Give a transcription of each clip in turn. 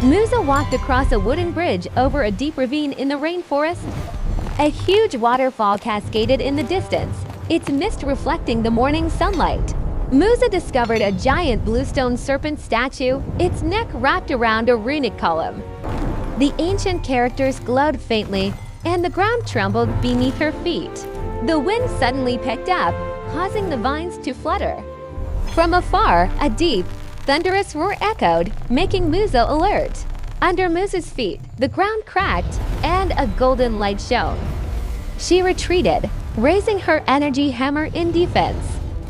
Mooza walked across a wooden bridge over a deep ravine in the rainforest. A huge waterfall cascaded in the distance, its mist reflecting the morning sunlight. Mooza discovered a giant bluestone serpent statue, its neck wrapped around a runic column. The ancient characters glowed faintly, and the ground trembled beneath her feet. The wind suddenly picked up, causing the vines to flutter. From afar, a deep, thunderous roar echoed, making Mooza alert. Under Mooza's feet, the ground cracked, and a golden light shone. She retreated, raising her energy hammer in defense.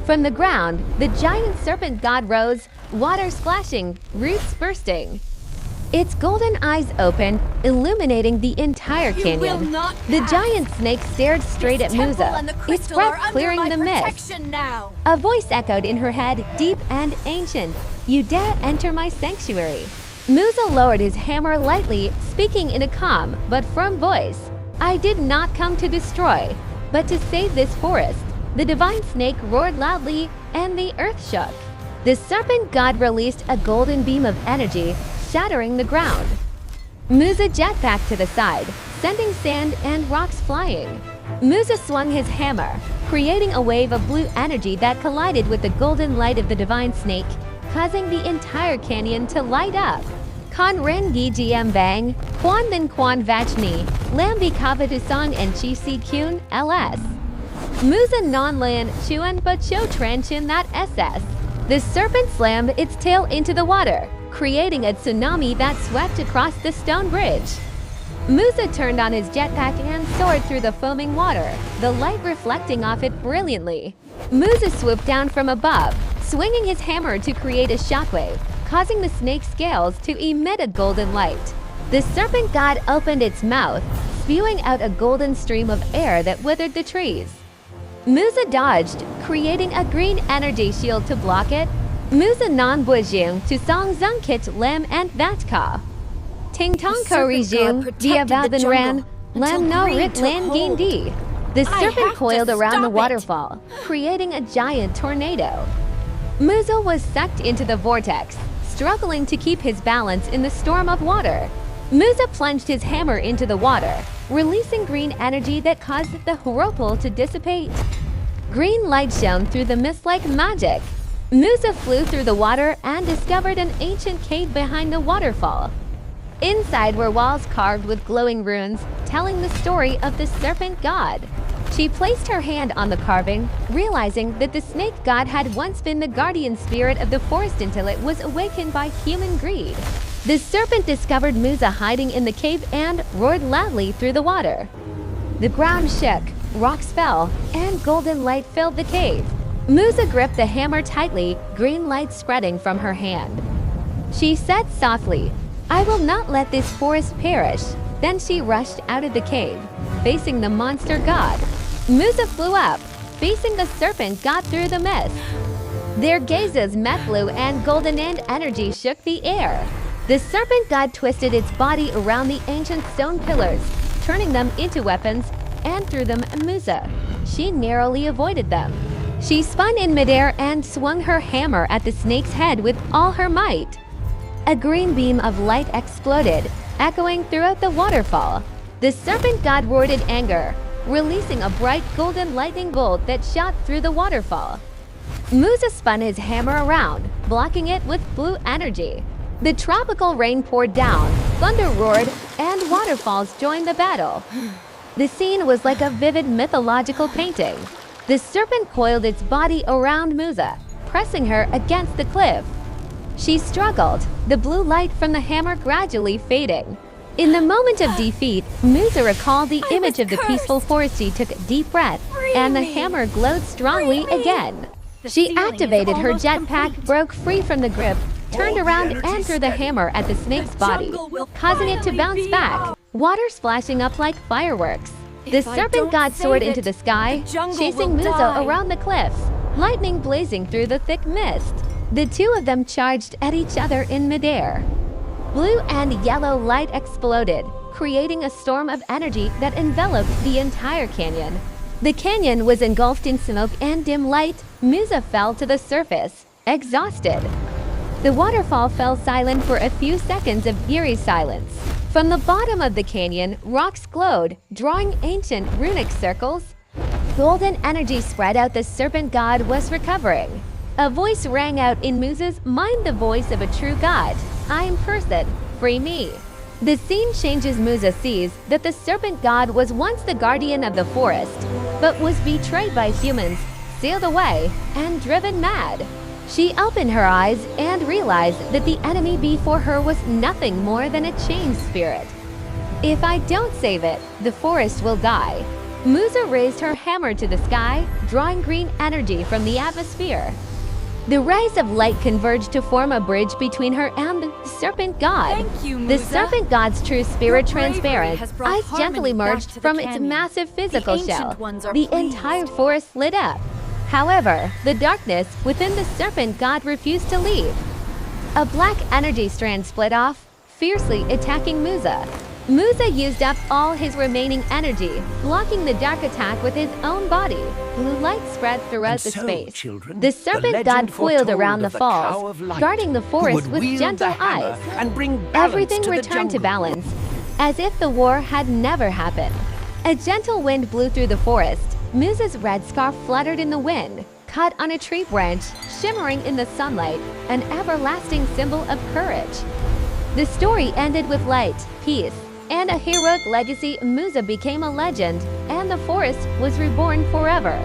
From the ground, the giant serpent god rose, water splashing, roots bursting. Its golden eyes opened, illuminating the entire canyon. The giant snake stared straight at Mooza, its breath clearing the mist. A voice echoed in her head, deep and ancient. "You dare enter my sanctuary." Mooza lowered his hammer lightly, speaking in a calm but firm voice. "I did not come to destroy, but to save this forest." The divine snake roared loudly, and the earth shook. The serpent god released a golden beam of energy, shattering the ground. Mooza jetpacked to the side, sending sand and rocks flying. Mooza swung his hammer, creating a wave of blue energy that collided with the golden light of the divine snake, causing the entire canyon to light up. Kan Ren Gi Gm Bang, Quan Then Quan Vachni, Lambi Kavatusong and Chi Si Kyun LS. Mooza non lan chuan but cho tranchin that SS. The serpent slammed its tail into the water, creating a tsunami that swept across the stone bridge. Mooza turned on his jetpack and soared through the foaming water, the light reflecting off it brilliantly. Mooza swooped down from above, swinging his hammer to create a shockwave, causing the snake's scales to emit a golden light. The serpent god opened its mouth, spewing out a golden stream of air that withered the trees. Mooza dodged, creating a green energy shield to block it. Mooza non bujing to song zung kit lem and vatka. Ting tong ko rijing, dia valden ran, lam no rit lan gain di. The serpent coiled around the waterfall, creating a giant tornado. Mooza was sucked into the vortex, struggling to keep his balance in the storm of water. Mooza plunged his hammer into the water, releasing green energy that caused the whirlpool to dissipate. Green light shone through the mist like magic. Mooza flew through the water and discovered an ancient cave behind the waterfall. Inside were walls carved with glowing runes, telling the story of the serpent god. She placed her hand on the carving, realizing that the snake god had once been the guardian spirit of the forest until it was awakened by human greed. The serpent discovered Mooza hiding in the cave and roared loudly through the water. The ground shook, rocks fell, and golden light filled the cave. Mooza gripped the hammer tightly, green light spreading from her hand. She said softly, "I will not let this forest perish." Then she rushed out of the cave, facing the monster god. Mooza flew up, facing the serpent god through the mist. Their gazes met blue and golden and energy shook the air. The serpent god twisted its body around the ancient stone pillars, turning them into weapons, and threw them at Mooza. She narrowly avoided them. She spun in midair and swung her hammer at the snake's head with all her might. A green beam of light exploded, echoing throughout the waterfall. The serpent god roared in anger, releasing a bright golden lightning bolt that shot through the waterfall. Mooza spun his hammer around, blocking it with blue energy. The tropical rain poured down, thunder roared, and waterfalls joined the battle. The scene was like a vivid mythological painting. The serpent coiled its body around Mooza, pressing her against the cliff. She struggled, the blue light from the hammer gradually fading. In the moment of defeat, Mooza recalled the image of the peaceful forest. She took a deep breath, and the hammer glowed strongly again. She activated her jetpack, broke free from the grip, turned around and threw the hammer at the snake's body, causing it to bounce back, water splashing up like fireworks. The serpent god soared into the sky, chasing Mooza around the cliffs, lightning blazing through the thick mist. The two of them charged at each other in midair. Blue and yellow light exploded, creating a storm of energy that enveloped the entire canyon. The canyon was engulfed in smoke and dim light. Mooza fell to the surface, exhausted. The waterfall fell silent for a few seconds of eerie silence. From the bottom of the canyon, rocks glowed, drawing ancient runic circles. Golden energy spread out. The serpent god was recovering. A voice rang out in Mooza's mind, the voice of a true god. I am person, free me. The scene changes. Mooza sees that the serpent god was once the guardian of the forest, but was betrayed by humans, sealed away, and driven mad. She opened her eyes and realized that the enemy before her was nothing more than a changed spirit. If I don't save it, the forest will die. Mooza raised her hammer to the sky, drawing green energy from the atmosphere. The rays of light converged to form a bridge between her and the serpent god. Thank you, Mooza. The serpent god's true spirit, Your bravery transparent, has brought eyes gently harmony back emerged to the from its canyon. massive physical The ancient shell. ones are The pleased. entire forest lit up. However, the darkness within the serpent god refused to leave. A black energy strand split off, fiercely attacking Mooza. Mooza used up all his remaining energy, blocking the dark attack with his own body. Blue light spread throughout the space. Children, The serpent god coiled around the falls, Cow of Light, guarding the who forest would with wield gentle the hammer eyes. and bring balance Everything to the returned to jungle. balance, as if the war had never happened. A gentle wind blew through the forest. Mooza's red scarf fluttered in the wind, caught on a tree branch, shimmering in the sunlight, an everlasting symbol of courage. The story ended with light, peace, and a heroic legacy. Mooza became a legend, and the forest was reborn forever.